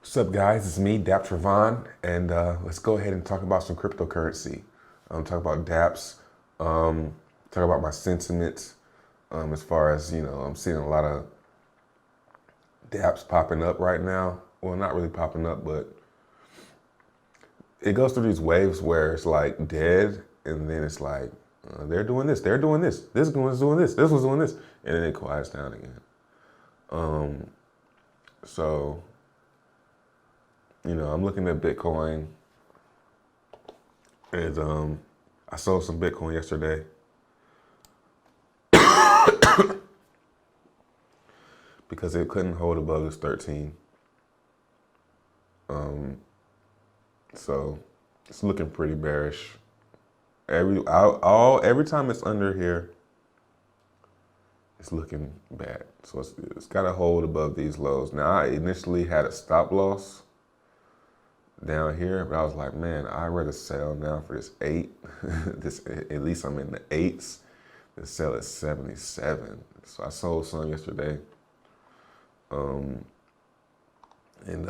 What's up, guys? It's me, Dap Trevon, and let's go ahead and talk about some cryptocurrency. Talk about DApps, talk about my sentiments as far as, I'm seeing a lot of DApps popping up right now. Well, not really popping up, but it goes through these waves where it's like dead, and then it's like, they're doing this, this one's doing this one's doing this, and then it quiets down again. So, I'm looking at Bitcoin, and I sold some Bitcoin yesterday because it couldn't hold above this 13. So it's looking pretty bearish. Every time it's under here, it's looking bad. So it's got to hold above these lows. Now I initially had a stop loss down here, but I was like, man, I'd rather sell now for this 8. At least I'm in the 8s than sell at 77. So I sold some yesterday. And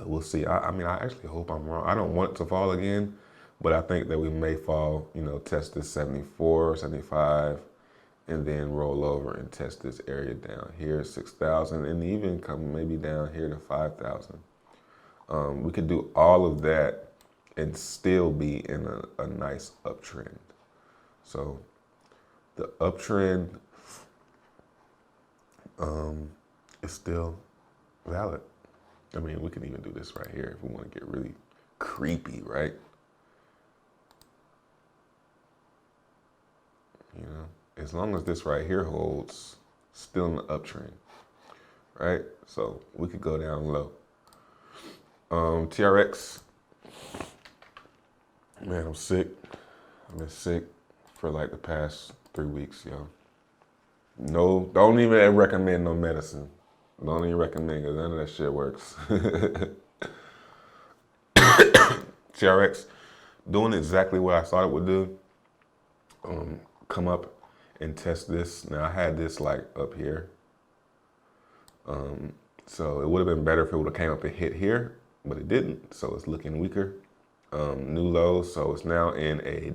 we'll see. I mean, I actually hope I'm wrong. I don't want it to fall again, but I think that we may fall, test this 74, 75, and then roll over and test this area down here, 6,000, and even come maybe down here to 5,000. We could do all of that and still be in a nice uptrend. So the uptrend is still valid. I mean, we can even do this right here if we want to get really creepy, right? As long as this right here holds, still in the uptrend, right? So we could go down low. TRX, man, I'm sick. I've been sick for like the past 3 weeks, yo. No, don't even recommend no medicine. Don't even recommend, because none of that shit works. TRX, doing exactly what I thought it would do. Come up and test this. Now I had this like up here. So it would have been better if it would have came up and hit here, but it didn't. So it's looking weaker. New low, so it's now in a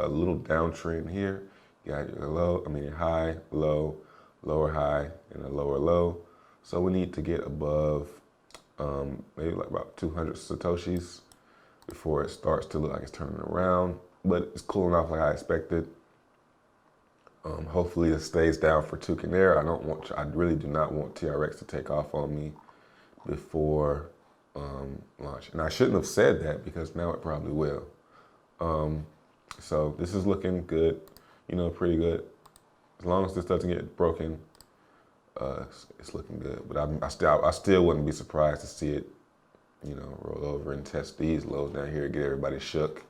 little downtrend here. You got your high, low, lower high, and a lower low. So we need to get above maybe like about 200 Satoshis before it starts to look like it's turning around, but it's cooling off like I expected. Hopefully it stays down for Tewkenaire. I really do not want TRX to take off on me before launch. And I shouldn't have said that because now it probably will. So this is looking good, pretty good. As long as this doesn't get broken, it's looking good. But I still wouldn't be surprised to see it, roll over and test these lows down here, get everybody shook,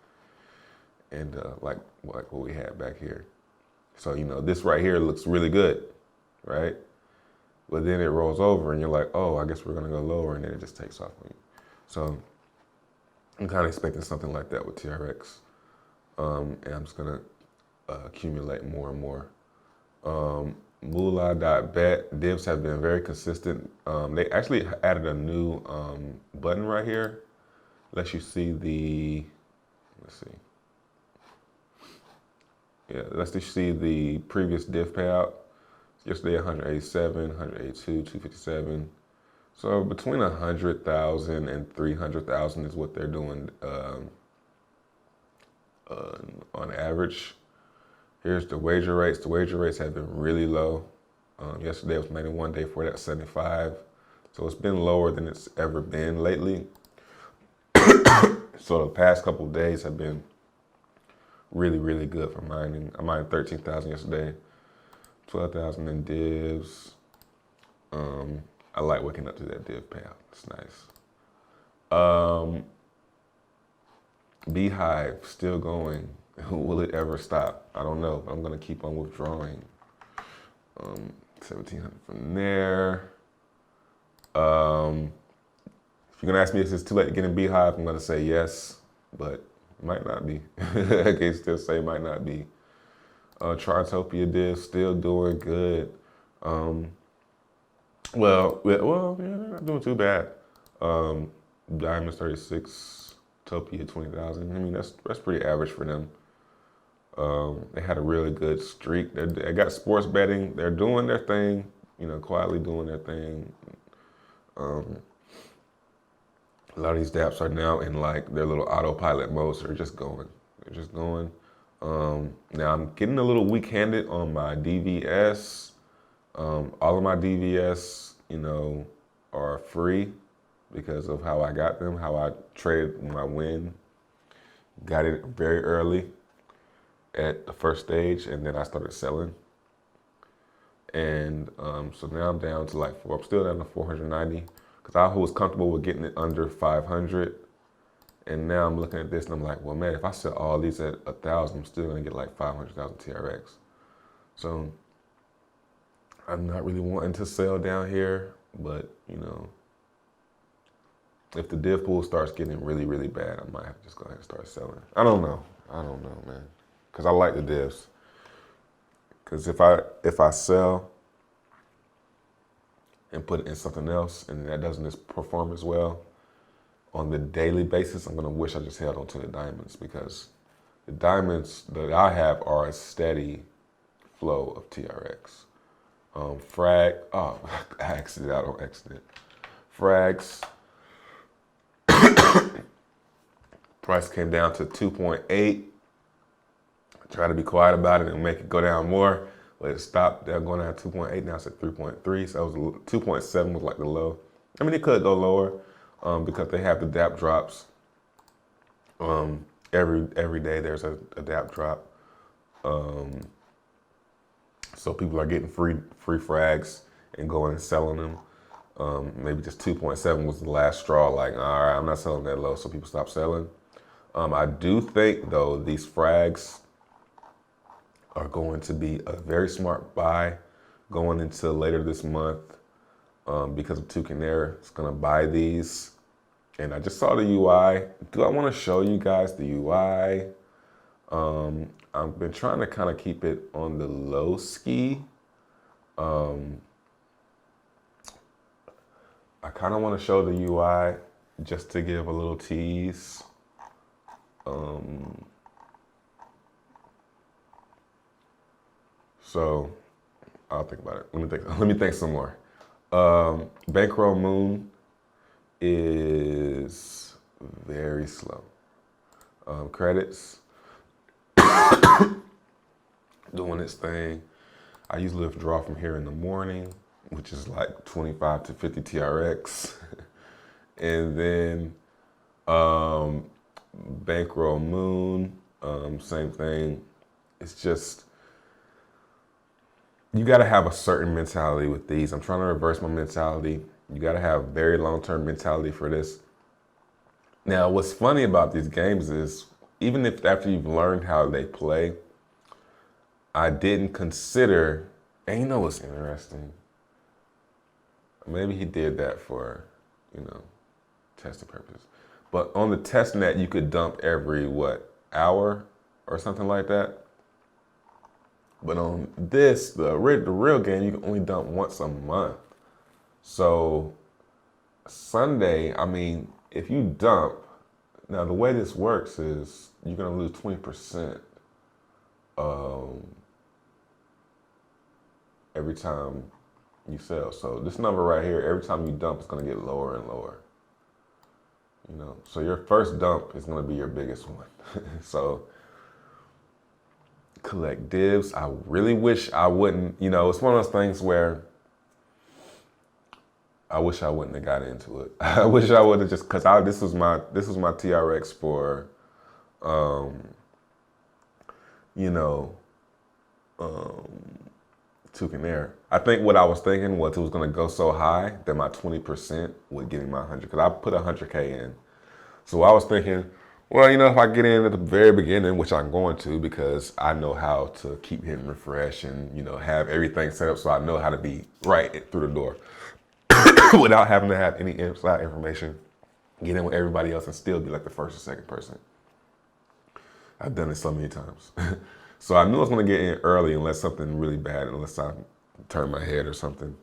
and like what we had back here. So this right here looks really good, right? But then it rolls over and you're like, oh, I guess we're gonna go lower, and then it just takes off on you. So I'm kind of expecting something like that with TRX, and I'm just gonna accumulate more and more. Moolah.bet divs have been very consistent. They actually added a new button right here. Lets you see let's see. Yeah, let's just see the previous div payout. Yesterday 187, 182, 257. So between 100,000 and 300,000 is what they're doing on average. Here's the wager rates. The wager rates have been really low. Yesterday was 91, day before that 75. So it's been lower than it's ever been lately. So the past couple of days have been really, really good for mining. I mined 13,000 yesterday, 12,000 in divs. I like waking up to that div payout. It's nice. Beehive still going. Will it ever stop? I don't know. I'm gonna keep on withdrawing. 1,700 from there. If you're gonna ask me if it's too late to get in Beehive, I'm gonna say yes, but might not be. I can still say might not be. Chartopia div still doing good. Well, yeah, they're not doing too bad. Diamonds 36, Topia 20,000. I mean, that's pretty average for them. They had a really good streak. They got sports betting. They're doing their thing, you know, quietly doing their thing. A lot of these dApps are now in like their little autopilot mode, so they're just going. They're just going. Now I'm getting a little weak-handed on my DVS. All of my DVS, you know, are free because of how I got them, how I traded my win. Got it very early at the first stage, and then I started selling. And so now I'm down to like I'm still down to 490 because I was comfortable with getting it under 500. And now I'm looking at this and I'm like, well, man, if I sell all these at 1,000, I'm still gonna get like 500,000 TRX. So I'm not really wanting to sell down here, but you know, if the div pool starts getting really, really bad, I might have to just go ahead and start selling. I don't know, man, because I like the divs. Because if I sell and put it in something else and that doesn't just perform as well, on the daily basis, I'm gonna wish I just held on to the diamonds because the diamonds that I have are a steady flow of TRX. Frag, oh, I exited out on accident. Frags, price came down to 2.8. I tried to be quiet about it and make it go down more, but it stopped. They're going down 2.8, now it's at 3.3, so that was 2.7 was like the low. I mean, it could go lower because they have the dApp drops. Every day there's a dApp drop. So people are getting free frags and going and selling them. Maybe just 2.7 was the last straw. Like, all right, I'm not selling that low, so people stop selling. I do think though these frags are going to be a very smart buy going into later this month because of Tewkenaire. It's gonna buy these, and I just saw the UI. Do I want to show you guys the UI? I've been trying to kind of keep it on the low ski. I kind of want to show the UI just to give a little tease. So I'll think about it. Let me think some more. Bankroll Moon is very slow. Credits doing its thing. I usually withdraw from here in the morning, which is like 25 to 50 TRX. And then Bankroll Moon, same thing. It's just, you gotta have a certain mentality with these. I'm trying to reverse my mentality. You gotta have very long-term mentality for this. Now, what's funny about these games is, even if after you've learned how they play, I didn't consider, and you know what's interesting? Maybe he did that for, you know, testing purposes. But on the test net, you could dump every, hour or something like that? But on this, the real game, you can only dump once a month. So Sunday, I mean, if you dump, now the way this works is you're gonna lose 20% every time you sell. So this number right here, every time you dump, it's gonna get lower and lower. You know, so your first dump is gonna be your biggest one. So collect divs. I really wish I wouldn't, you know, it's one of those things where I wish I wouldn't have got into it. I wish I would have just, cause this was my TRX for, you know, Tewkenaire. I think what I was thinking was it was gonna go so high that my 20% would give me my 100, cause I put 100K in. So I was thinking, well, you know, if I get in at the very beginning, which I'm going to, because I know how to keep hitting refresh and, you know, have everything set up so I know how to be right through the door without having to have any inside information, get in with everybody else and still be like the first or second person. I've done it so many times. So I knew I was gonna get in early unless something really bad, unless I turn my head or something.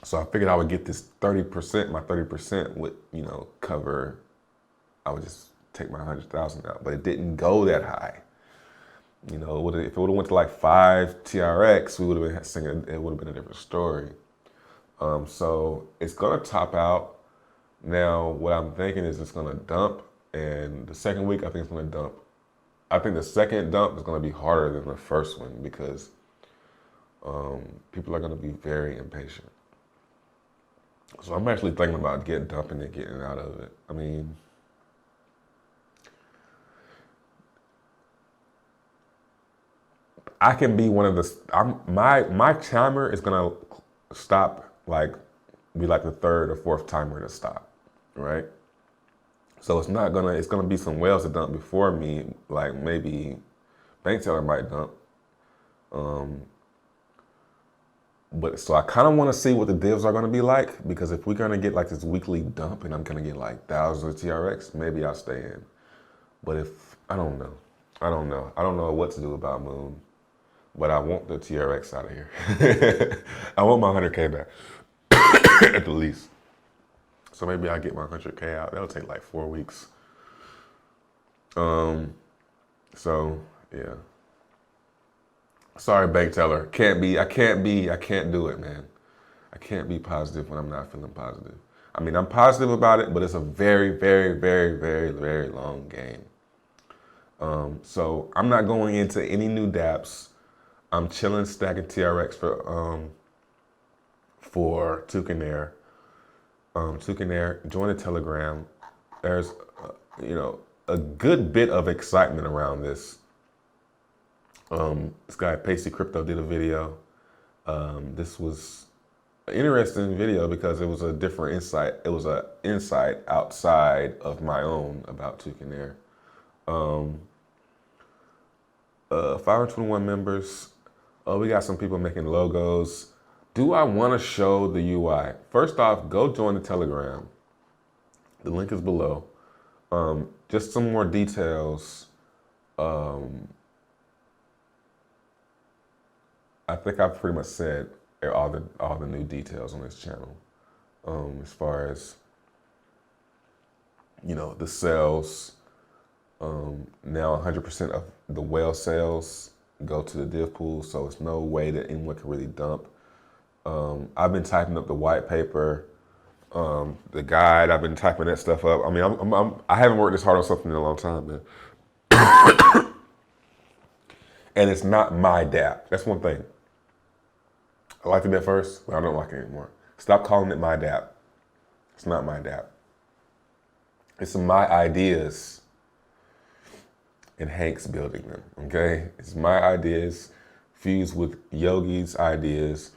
So I figured I would get this 30%. My 30% would, cover. I would just take my 100,000 out, but it didn't go that high. If it would have went to like 5 TRX, we would have been singing. It would have been a different story. So it's gonna top out. Now, what I'm thinking is it's gonna dump, and the second week I think it's gonna dump. I think the second dump is gonna be harder than the first one because people are gonna be very impatient. So I'm actually thinking about dumping and getting out of it. I mean, I can be one of the. My timer is gonna stop be like the third or fourth timer to stop, right? So it's gonna be some whales that dump before me, like maybe bank teller might dump. But so I kind of want to see what the divs are gonna be like, because if we're gonna get like this weekly dump and I'm gonna get like thousands of TRX, maybe I'll stay in. But I don't know. I don't know what to do about Moon. But I want the TRX out of here. I want my 100K back, at the least. So maybe I'll get my 100K out. That'll take like 4 weeks. So, yeah. Sorry, bank teller. I can't do it, man. I can't be positive when I'm not feeling positive. I mean, I'm positive about it, but it's a very, very, very, very, very long game. So I'm not going into any new dApps. I'm chilling, stacking TRX for Tewkenaire. Tewkenaire, join the Telegram. There's, a good bit of excitement around this. This guy, Pasty Crypto, did a video. This was an interesting video because it was a different insight. It was an insight outside of my own about Tewkenaire. 521 members. We got some people making logos. Do I want to show the UI? First off, go join the Telegram. The link is below. Just some more details. I think I've pretty much said all the new details on this channel. As far as, the sales. Now 100% of the whale sales go to the div pool, so it's no way that anyone can really dump. I've been typing up the white paper, the guide. I've been typing that stuff up. I mean, I haven't worked this hard on something in a long time, man. And it's not my dApp. That's one thing. I liked it at first, but I don't like it anymore. Stop calling it my dApp. It's not my dApp. It's my ideas and Hank's building them, okay? It's my ideas fused with Yogi's ideas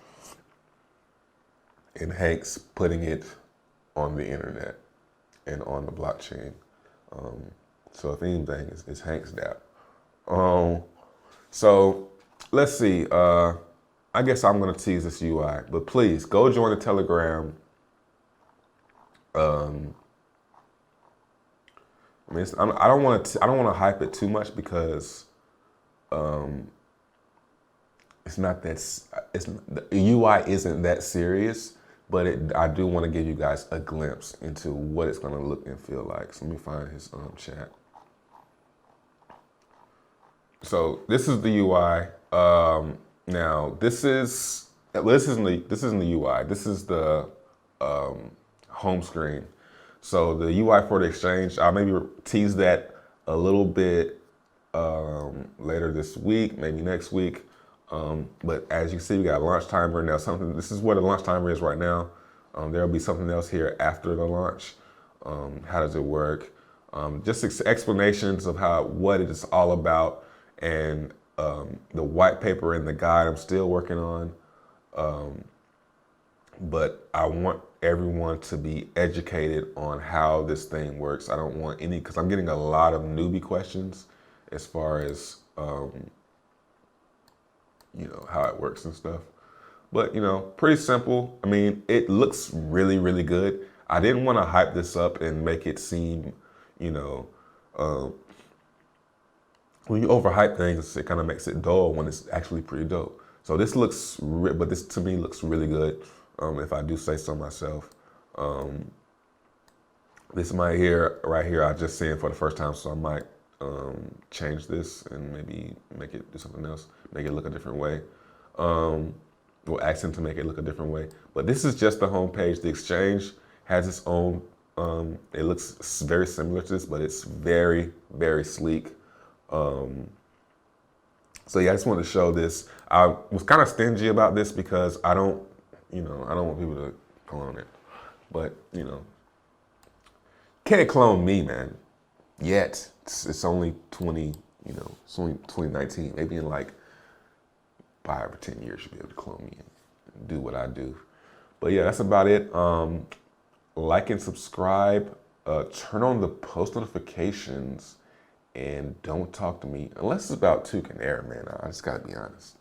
and Hank's putting it on the internet and on the blockchain. So if anything, it's Hank's dApp. So let's see. I guess I'm gonna tease this UI, but please go join the Telegram. I mean, I don't want to hype it too much because it's not that. The UI isn't that serious, but I do want to give you guys a glimpse into what it's gonna look and feel like. So let me find his chat. So this is the UI. Now this isn't the UI. This is the home screen. So the UI for the exchange, I'll maybe tease that a little bit later this week, maybe next week. But as you see, we got a launch timer now. This is where the launch timer is right now. There'll be something else here after the launch. How does it work? Just explanations of what it is all about, and the white paper and the guide I'm still working on. But I want everyone to be educated on how this thing works. I don't want because I'm getting a lot of newbie questions as far as, how it works and stuff. But, pretty simple. I mean, it looks really, really good. I didn't want to hype this up and make it seem, when you overhype things, it kind of makes it dull when it's actually pretty dope. So this to me looks really good. if I do say so myself. This right here, I just seen for the first time, so I might change this and maybe make it do something else, make it look a different way. We'll ask him to make it look a different way. But this is just the homepage. The exchange has its own, it looks very similar to this, but it's very, very sleek. So yeah, I just wanted to show this. I was kind of stingy about this because I don't want people to clone it. But, can't clone me, man. Yet. It's only it's only 2019. Maybe in like 5 or 10 years, you'll be able to clone me and do what I do. But yeah, that's about it. Like and subscribe. Turn on the post notifications. And don't talk to me unless it's about Tewkenaire, man. I just gotta be honest.